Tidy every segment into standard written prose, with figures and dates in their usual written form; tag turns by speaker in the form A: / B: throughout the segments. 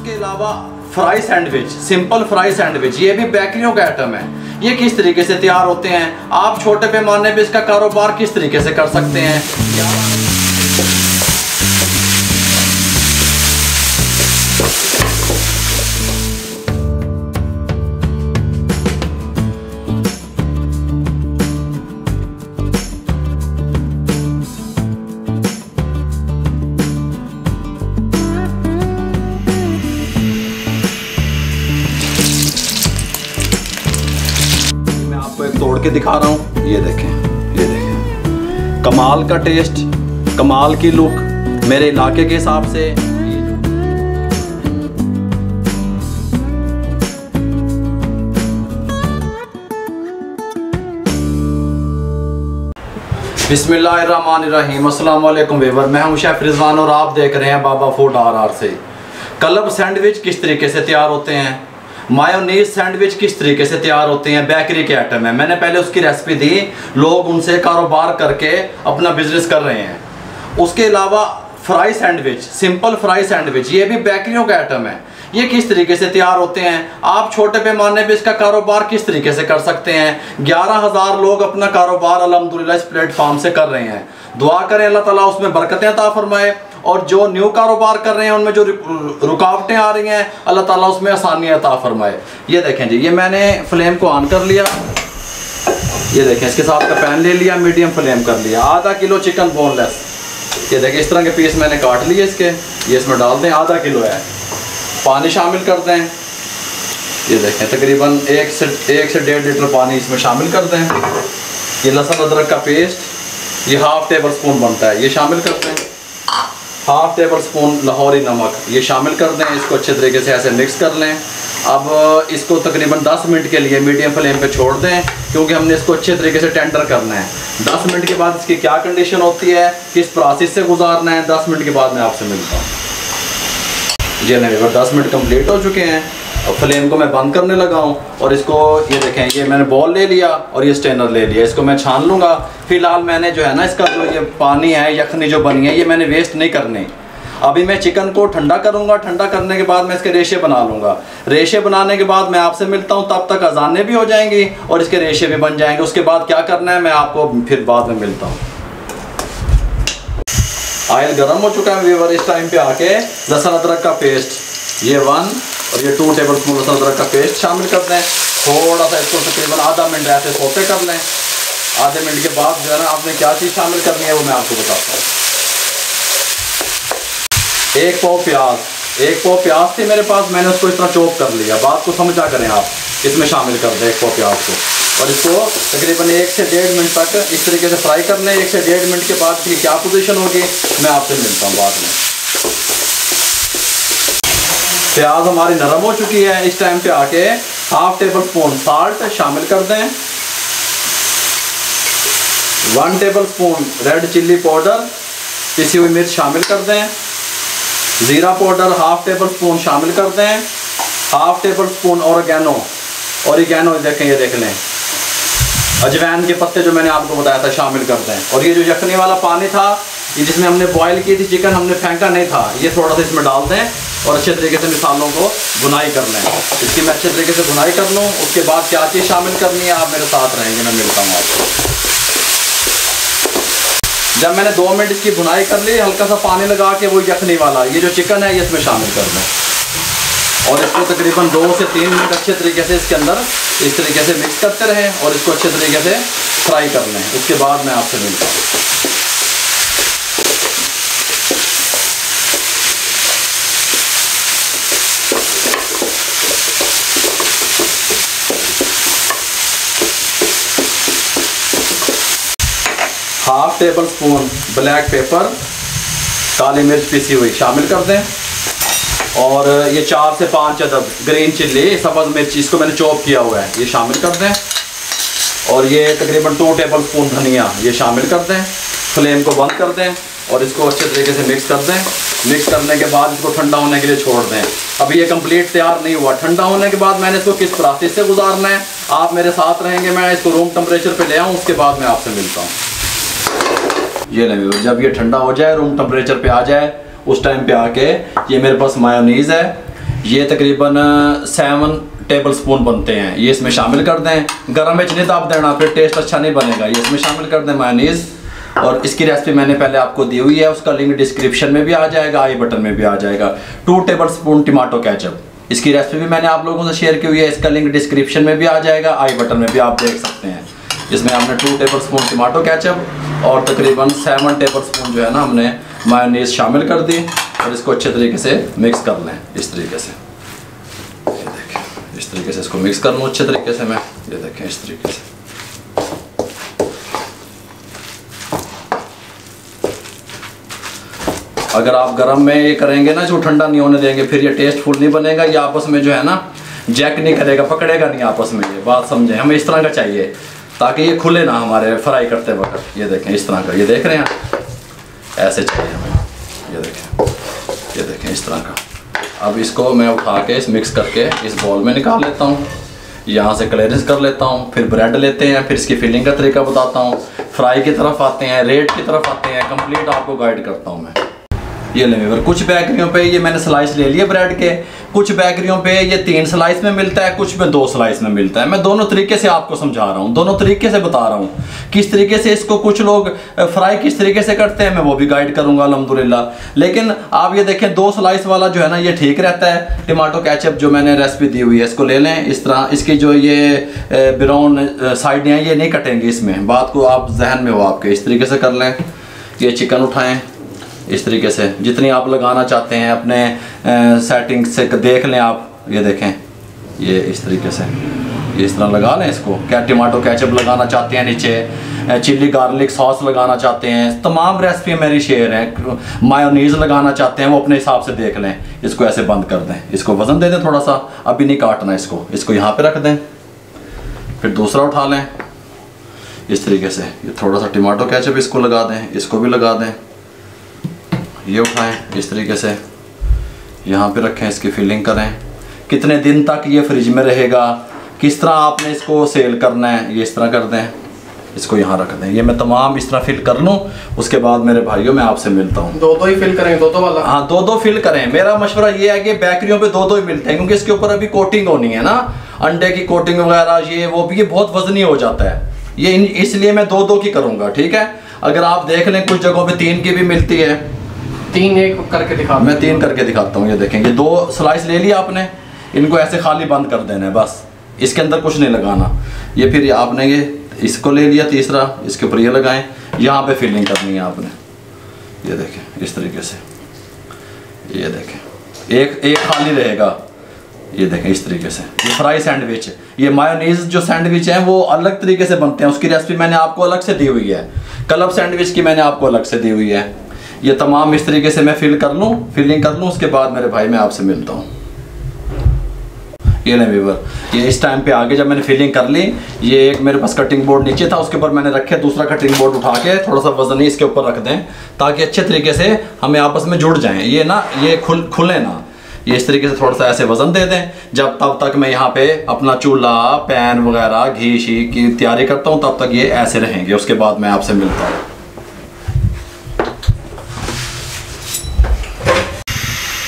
A: उसके अलावा fry sandwich, simple fry sandwich, ये भी बेकरियों का आइटम है। ये किस तरीके से तैयार होते हैं, आप छोटे पैमाने पे इसका कारोबार किस तरीके से कर सकते हैं। तोड़ के दिखा रहा हूँ, ये देखें, ये देखें, कमाल का टेस्ट, कमाल की लुक मेरे इलाके के हिसाब से। बिस्मिल्लाहिर्रहमानिर्रहीम, अस्सलाम वालेकुम व्यूअर, मैं हूं शेफ रिजवान और आप देख रहे हैं बाबा फूड RR से। कलब सैंडविच किस तरीके से तैयार होते हैं, मायोनीज सैंडविच किस तरीके से तैयार होते हैं, बेकरी के आइटम है। मैंने पहले उसकी रेसिपी दी, लोग उनसे कारोबार करके अपना बिजनेस कर रहे हैं। उसके अलावा fry sandwich, simple fry sandwich, ये भी बेकरियों का आइटम है। ये किस तरीके से तैयार होते हैं, आप छोटे पैमाने पे इसका कारोबार किस तरीके से कर सकते हैं। 11,000 लोग अपना कारोबार अल्हम्दुलिल्लाह इस प्लेटफॉर्म से कर रहे हैं। दुआ करें अल्लाह ताला उसमें बरकतें अता फरमाए, और जो न्यू कारोबार कर रहे हैं उनमें जो रुकावटें आ रही हैं अल्लाह ताला उसमें आसानियाँ अता फरमाए। ये देखें जी, ये मैंने फ्लेम को ऑन कर लिया, ये देखें, इसके साथ का पैन ले लिया, मीडियम फ्लेम कर लिया। आधा किलो चिकन बोनलेस, ये देखें इस तरह के पीस मैंने काट लिए इसके, ये इसमें डाल दें, आधा किलो है। पानी शामिल कर दें, ये देखें तकरीबन 1 से 1.5 लीटर पानी इसमें शामिल कर दें। ये लहसुन अदरक का पेस्ट, ये ½ टेबल स्पून बनता है, ये शामिल कर दें। ½ टेबल स्पून लाहौरी नमक, ये शामिल कर दें। इसको अच्छे तरीके से ऐसे मिक्स कर लें। अब इसको तकरीबन 10 मिनट के लिए मीडियम फ्लेम पे छोड़ दें, क्योंकि हमने इसको अच्छे तरीके से टेंडर करना है। 10 मिनट के बाद इसकी क्या कंडीशन होती है, किस प्रोसेस से गुजारना है, 10 मिनट के बाद मैं आपसे मिलता हूँ। जी नहीं, 10 मिनट कंप्लीट हो चुके हैं। अब फ्लेम को मैं बंद करने लगा हूँ, और इसको ये देखें, ये मैंने बॉल ले लिया और ये स्ट्रेनर ले लिया, इसको मैं छान लूँगा। फिलहाल मैंने जो है ना, इसका जो ये पानी है, यखनी जो बनी है, ये मैंने वेस्ट नहीं करनी। अभी मैं चिकन को ठंडा करूँगा, ठंडा करने के बाद मैं इसके रेशे बना लूँगा। रेशे बनाने के बाद मैं आपसे मिलता हूँ, तब तक अजानें भी हो जाएंगी और इसके रेशे भी बन जाएंगे। उसके बाद क्या करना है मैं आपको फिर बाद में मिलता हूँ। ऑयल गर्म हो चुका है व्यूअर, इस टाइम पे आके लहसुन अदरक का पेस्ट, ये 1 और ये 2 टेबल स्पून लहसुन अदरक का पेस्ट शामिल कर दें। थोड़ा सा इसको तकरीबन आधा मिनट ऐसे सोते कर लें। आधे मिनट के बाद जो है ना, आपने क्या चीज़ शामिल करनी है वो मैं आपको बताता हूँ। 1 पाव प्याज, 1 पाव प्याज थी मेरे पास, मैंने उसको इस तरह चॉप कर लिया। बात को समझा करें आप, इसमें शामिल कर दें 1 पाव प्याज को, और इसको तकरीबन 1 से 1.5 मिनट तक इस तरीके से फ्राई कर लें। 1 से 1.5 मिनट के बाद की क्या पोजीशन होगी मैं आपसे मिलता हूँ बाद में। प्याज हमारी नरम हो चुकी है। इस टाइम पे आके ½ टेबल स्पून साल्ट शामिल कर दें। 1 table spoon red chilli powder, पिसी हुई मिर्च शामिल कर दें। ज़ीरा पाउडर ½ टेबल स्पून शामिल कर दें। ½ टेबल स्पून ऑरिगेनो देखें, ये देख लें, अजवाइन के पत्ते जो मैंने आपको बताया था शामिल कर दें। और ये जो यखनी वाला पानी था, ये जिसमें हमने बॉयल की थी चिकन, हमने फेंका नहीं था, ये थोड़ा सा इसमें डाल दें और अच्छे तरीके से मिसालों को भुनाई कर लें। इसकी मैं अच्छे तरीके से भुनाई कर लूँ। उसके बाद क्या चीज़ शामिल करनी है आप मेरे साथ रहेंगे, मैं मिलता हूँ आपको। जब मैंने 2 मिनट इसकी भुनाई कर ली, हल्का सा पानी लगा के वो यखनी वाला ये जो चिकन है ये इसमें शामिल कर दें, और इसको तकरीबन 2 से 3 मिनट अच्छे तरीके से इसके अंदर इस तरीके से मिक्स करते रहें और इसको अच्छे तरीके से फ्राई कर लें। उसके बाद मैं आपसे मिलता हूँ। ½ टेबल स्पून ब्लैक पेपर, काली मिर्च पिसी हुई शामिल कर दें, और ये 4 से 5 अदद ग्रीन चिल्ली सब्ज़ मिर्च, इसको मैंने चॉप किया हुआ है, ये शामिल कर दें। और ये तकरीबन 2 टेबल स्पून धनिया ये शामिल कर दें। फ्लेम को बंद कर दें और इसको अच्छे तरीके से मिक्स कर दें। मिक्स करने के बाद इसको ठंडा होने के लिए छोड़ दें। अभी ये कंप्लीट तैयार नहीं हुआ। ठंडा होने के बाद मैंने इसको किस प्रोसेस से गुजारना है आप मेरे साथ रहेंगे। मैं इसको रूम टेम्परेचर पे ले आऊँ, उसके बाद मैं आपसे मिलता हूँ। ये नहीं, जब ये ठंडा हो जाए, रूम टेम्परेचर पे आ जाए, उस टाइम पे आके ये मेरे पास मायोनीज़ है, ये तकरीबन 7 टेबल स्पून बनते हैं, ये इसमें शामिल कर दें। गरम में नहीं दाब देना, फिर टेस्ट अच्छा नहीं बनेगा। ये इसमें शामिल कर दें मायोनीज़। और इसकी रेसिपी मैंने पहले आपको दी हुई है, उसका लिंक डिस्क्रिप्शन में भी आ जाएगा, आई बटन में भी आ जाएगा। 2 टेबल स्पून टमाटो केचप, इसकी रेसिपी भी मैंने आप लोगों से शेयर की हुई है, इसका लिंक डिस्क्रिप्शन में भी आ जाएगा, आई बटन में भी आप देख सकते हैं। इसमें हमने 2 टेबल स्पून टमाटो केचप और तकरीबन 7 टेबल स्पून जो है ना हमने मायोनीज़ शामिल कर दी और इसको अच्छे तरीके से मिक्स कर लें। इस तरीके से, ये देखें, इस तरीके से इसको मिक्स कर लूँ अच्छे तरीके से मैं। ये देखें इस तरीके से। अगर आप गरम में ये करेंगे ना, जो ठंडा नहीं होने देंगे, फिर ये टेस्टफुल नहीं बनेगा। ये आपस में जो है ना जैक नहीं करेगा, पकड़ेगा नहीं आपस में। ये बात समझें, हमें इस तरह का चाहिए ताकि ये खुले ना हमारे फ्राई करते वक्त। ये देखें इस तरह का, ये देख रहे हैं, ऐसे चाहिए हमें। ये देखें इस तरह का। अब इसको मैं उठा के इस मिक्स करके इस बॉल में निकाल लेता हूँ, यहाँ से क्लियरेंस कर लेता हूँ। फिर ब्रेड लेते हैं, फिर इसकी फिलिंग का तरीका बताता हूँ। फ्राई की तरफ आते हैं, रेड की तरफ आते हैं, कंप्लीट आपको गाइड करता हूँ मैं। ये ले व्यूअर, कुछ बेकरियों पे ये मैंने स्लाइस ले लिए ब्रेड के, कुछ बेकरियों पे ये 3 स्लाइस में मिलता है, कुछ में 2 स्लाइस में मिलता है। मैं दोनों तरीके से आपको समझा रहा हूँ, दोनों तरीके से बता रहा हूँ किस तरीके से इसको कुछ लोग फ्राई किस तरीके से करते हैं, मैं वो भी गाइड करूँगा अल्हम्दुलिल्लाह। लेकिन आप ये देखें 2 स्लाइस वाला जो है ना ये ठीक रहता है। टमाटो केचप जो मैंने रेसिपी दी हुई है, इसको ले लें इस तरह। इसकी जो ये ब्राउन साइड हैं ये नहीं कटेंगी, इसमें बात को आप जहन में हो आपके, इस तरीके से कर लें। ये चिकन उठाएँ इस तरीके से, जितनी आप लगाना चाहते हैं अपने सेटिंग से देख लें आप। ये देखें, ये इस तरीके से ये इस तरह लगा लें इसको। क्या टमाटो केचप लगाना चाहते हैं नीचे, चिल्ली गार्लिक सॉस लगाना चाहते हैं, तमाम रेसिपी मेरी शेयर है। मायोनीज़ लगाना चाहते हैं वो अपने हिसाब से देख लें। इसको ऐसे बंद कर दें, इसको वज़न दे दें थोड़ा सा, अभी नहीं काटना इसको यहाँ पे रख दें। फिर दूसरा उठा लें इस तरीके से, ये थोड़ा सा टमाटो केचप इसको लगा दें, इसको भी लगा दें। ये उठाएं इस तरीके से, यहाँ पे रखें, इसकी फिलिंग करें। कितने दिन तक ये फ्रिज में रहेगा, किस तरह आपने इसको सेल करना है, ये इस तरह कर दें, इसको यहाँ रख दें। ये मैं तमाम इस तरह फिल कर लूँ, उसके बाद मेरे भाइयों मैं आपसे मिलता हूँ।
B: 2-2 ही फिल करें, 2-2 वाला?
A: हाँ 2-2 फिल करें। मेरा मशवरा ये है कि बेकरियों पे 2-2 ही मिलते हैं, क्योंकि इसके ऊपर अभी कोटिंग होनी है ना, अंडे की कोटिंग वगैरह, ये वो भी, ये बहुत वजनी हो जाता है ये, इसलिए मैं 2-2 की करूँगा, ठीक है। अगर आप देख लें कुछ जगहों पर 3 की भी मिलती है।
B: 3 एक करके दिखा,
A: मैं 3 करके दिखाता हूँ। ये देखेंगे 2 स्लाइस ले लिया आपने, इनको ऐसे खाली बंद कर देना है बस, इसके अंदर कुछ नहीं लगाना। ये फिर आपने ये इसको ले लिया तीसरा, इसके ऊपर ये लगाएं, यहाँ पे फिलिंग करनी है आपने। ये देखें इस तरीके से, ये देखें एक खाली रहेगा। ये देखें इस तरीके से। ये फ्राई सैंडविच, ये मायोनीज़ जो सैंडविच हैं वो अलग तरीके से बनते हैं, उसकी रेसिपी मैंने आपको अलग से दी हुई है। क्लब सैंडविच की मैंने आपको अलग से दी हुई है। ये तमाम इस तरीके से मैं फिलिंग कर लूँ, उसके बाद मेरे भाई मैं आपसे मिलता हूँ। ये नहीं व्यूअर, ये इस टाइम पे आगे जब मैंने फिलिंग कर ली, ये एक मेरे पास कटिंग बोर्ड नीचे था, उसके ऊपर मैंने रखे, दूसरा कटिंग बोर्ड उठा के थोड़ा सा वजनी इसके ऊपर रख दें ताकि अच्छे तरीके से हमें आपस में जुड़ जाएं। ये ना ये खुले ना, ये इस तरीके से थोड़ा सा ऐसे वजन दे दें। जब तब तक मैं यहाँ पे अपना चूल्हा, पैन वगैरह, घी शी की तैयारी करता हूँ, तब तक ये ऐसे रहेंगे, उसके बाद मैं आपसे मिलता हूँ।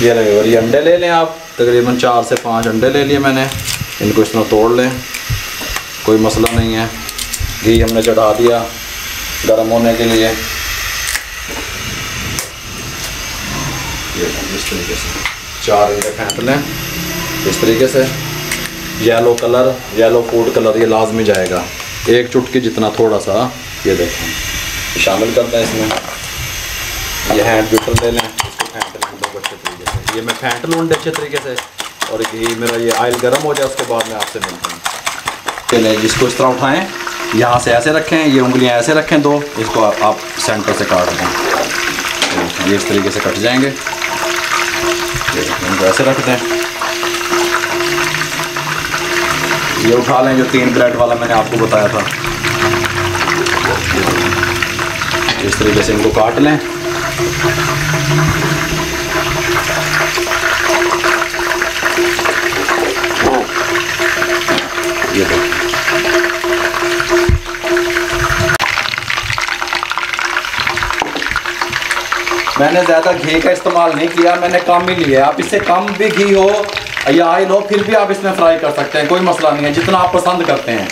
A: ये लगे, और ये अंडे ले लें आप, तकरीबन 4 से 5 अंडे ले लिए मैंने, इनको इस तरह तोड़ लें, कोई मसला नहीं है। घी हमने चढ़ा दिया गर्म होने के लिए। ये इस तरीके से 4 अंडे फेंट लें इस तरीके से। Yellow colour, yellow food colour ये लाजमी जाएगा, 1 चुटकी जितना थोड़ा सा, ये देखें शामिल करते हैं इसमें। ये हैंड बीटर ले लें, इसको फेंट लें बहुत अच्छे तरीके से। ये मैं फेंट लूँ अच्छे तरीके से, और घी मेरा ये ऑयल गर्म हो जाए, उसके बाद मैं आपसे मिलता हूँ। चलिए जिसको इस तरह उठाएँ, यहाँ से ऐसे रखें, ये उंगलियाँ ऐसे रखें 2, इसको आप सेंटर से काट दें, ये इस तरीके से कट जाएंगे। इनको ऐसे रख दें। ये उठा लें जो 3 ब्रेड वाला मैंने आपको बताया था, इस तरीके से इनको काट लें। ये देखो, मैंने ज़्यादा घी का इस्तेमाल नहीं किया, मैंने कम ही लिया। आप इससे कम भी घी हो ये ऑयल हो फिर भी आप इसमें फ्राई कर सकते हैं, कोई मसला नहीं है, जितना आप पसंद करते हैं।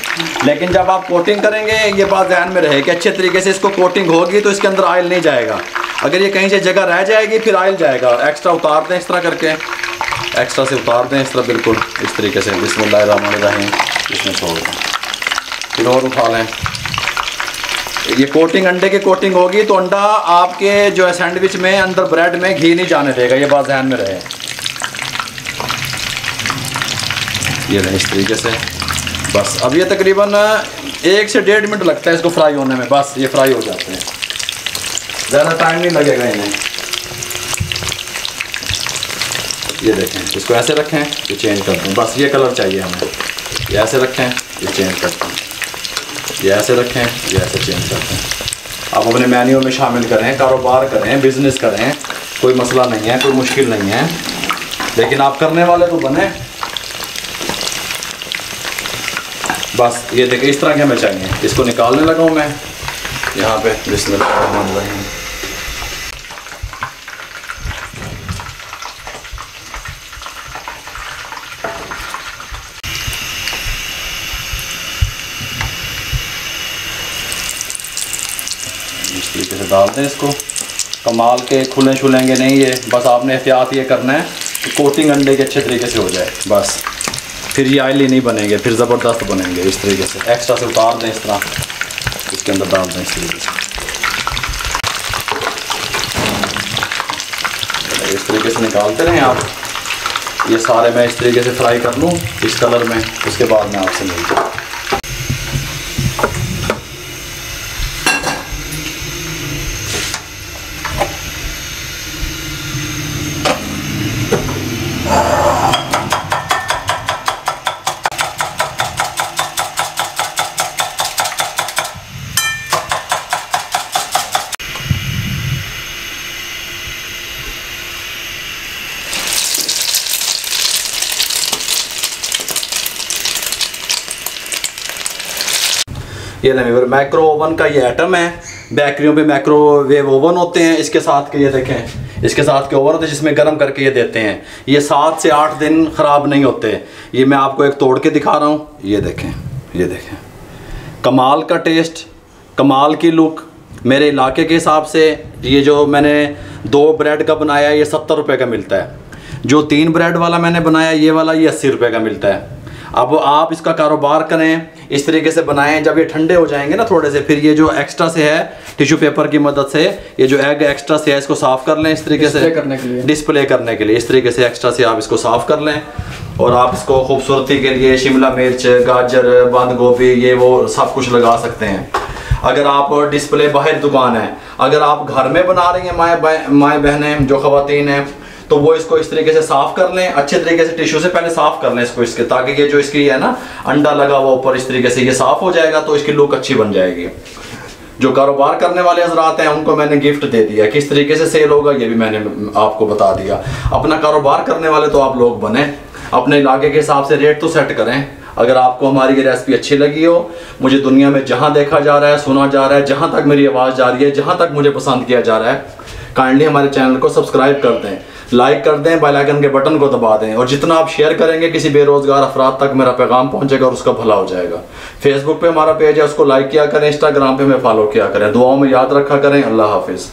A: लेकिन जब आप कोटिंग करेंगे ये बात ध्यान में रहे कि अच्छे तरीके से इसको कोटिंग होगी तो इसके अंदर ऑयल नहीं जाएगा। अगर ये कहीं से जगह रह जाएगी फिर ऑयल जाएगा। एक्स्ट्रा उतार दें इस तरह करके, एक्स्ट्रा से उतार दें इस तरह, बिल्कुल इस तरीके से। बिस्मिल्लाहिर्रहमानिर्रहीम, इसमें छोड़ दें, फिर और उठा लें। ये कोटिंग अंडे की कोटिंग होगी तो अंडा आपके जो है सैंडविच में अंदर ब्रेड में घी नहीं जाने देगा, ये बात ध्यान में रहे। ये रहे इस तरीके से। बस अब ये तकरीबन 1 से 1.5 मिनट लगता है इसको फ्राई होने में, बस ये फ्राई हो जाते हैं, ज़्यादा टाइम नहीं लगेगा इन्हें। ये देखें, इसको ऐसे रखें, ये चेंज कर दें, बस ये कलर चाहिए हमें। ये ऐसे रखें, ये चेंज करते हैं, ये ऐसे रखें, ये ऐसे चेंज करते हैं। आप अपने मेन्यू में शामिल करें, कारोबार करें, बिजनेस करें, कोई मसला नहीं है, कोई मुश्किल नहीं है, लेकिन आप करने वाले तो बने। बस ये देखिए इस तरह के हमें चाहिए। इसको निकालने लगा हूँ मैं यहाँ पे। बिस्मिल्लाहिर्रहमानिर्रहीम। इस तरीके से डाल दें इसको। कमाल के खुले छुलेंगे नहीं ये, बस आपने एहतियात ये करना है कि कोटिंग अंडे के अच्छे तरीके से हो जाए बस। फिर ये ऑयली नहीं बनेंगे, फिर ज़बरदस्त बनेंगे इस तरीके से। एक्स्ट्रा से उतार दें इस तरह, इसके अंदर डाल दें इस तरीके से। इस तरीके से निकालते रहें आप। ये सारे मैं इस तरीके से फ्राई कर लूँ इस कलर में, उसके बाद मैं आपसे मिलता हूँ। ये नहीं, माइक्रो ओवन का ये आइटम है। बेकरियों पे माइक्रोवेव ओवन होते हैं, इसके साथ के ये देखें, इसके साथ के ओवन होते हैं जिसमें गर्म करके ये देते हैं। ये 7 से 8 दिन ख़राब नहीं होते। ये मैं आपको एक तोड़ के दिखा रहा हूँ, ये देखें, ये देखें, कमाल का टेस्ट, कमाल की लुक। मेरे इलाके के हिसाब से ये जो मैंने 2 ब्रेड का बनाया ये 70 रुपये का मिलता है। जो 3 ब्रेड वाला मैंने बनाया ये वाला ये 80 रुपये का मिलता है। अब आप इसका कारोबार करें, इस तरीके से बनाएं। जब ये ठंडे हो जाएंगे ना थोड़े से, फिर ये जो एक्स्ट्रा से है टिश्यू पेपर की मदद से ये जो एग एक्स्ट्रा से है इसको साफ़ कर लें इस तरीके से, डिस्प्ले करने के लिए इस तरीके से एक्स्ट्रा से आप इसको साफ़ कर लें। और आप इसको खूबसूरती के लिए शिमला मिर्च, गाजर, बंद गोभी, ये वो सब कुछ लगा सकते हैं। अगर आप डिस्प्ले बाहर दुकान है, अगर आप घर में बना रही हैं माएँ बहनें जो ख़वातीन हैं, तो वो इसको इस तरीके से साफ़ कर लें, अच्छे तरीके से टिश्यू से पहले साफ़ कर लें इसको, इसके, ताकि ये जो इसकी है ना अंडा लगा हुआ ऊपर इस तरीके से ये साफ़ हो जाएगा तो इसकी लुक अच्छी बन जाएगी। जो कारोबार करने वाले हजरात हैं उनको मैंने गिफ्ट दे दिया, किस तरीके से सेल होगा ये भी मैंने आपको बता दिया। अपना कारोबार करने वाले तो आप लोग बने, अपने इलाके के हिसाब से रेट तो सेट करें। अगर आपको हमारी ये रेसिपी अच्छी लगी हो, मुझे दुनिया में जहाँ देखा जा रहा है, सुना जा रहा है, जहाँ तक मेरी आवाज़ जा रही है, जहाँ तक मुझे पसंद किया जा रहा है, काइंडली हमारे चैनल को सब्सक्राइब कर दें, लाइक कर दें, बेल आइकन के बटन को दबा दें। और जितना आप शेयर करेंगे किसी बेरोज़गार अफराद तक मेरा पैगाम पहुंचेगा और उसका भला हो जाएगा। फेसबुक पे हमारा पेज है, उसको लाइक किया करें, इंस्टाग्राम पे हमें फॉलो किया करें। दुआओं में याद रखा करें। अल्लाह हाफिज़।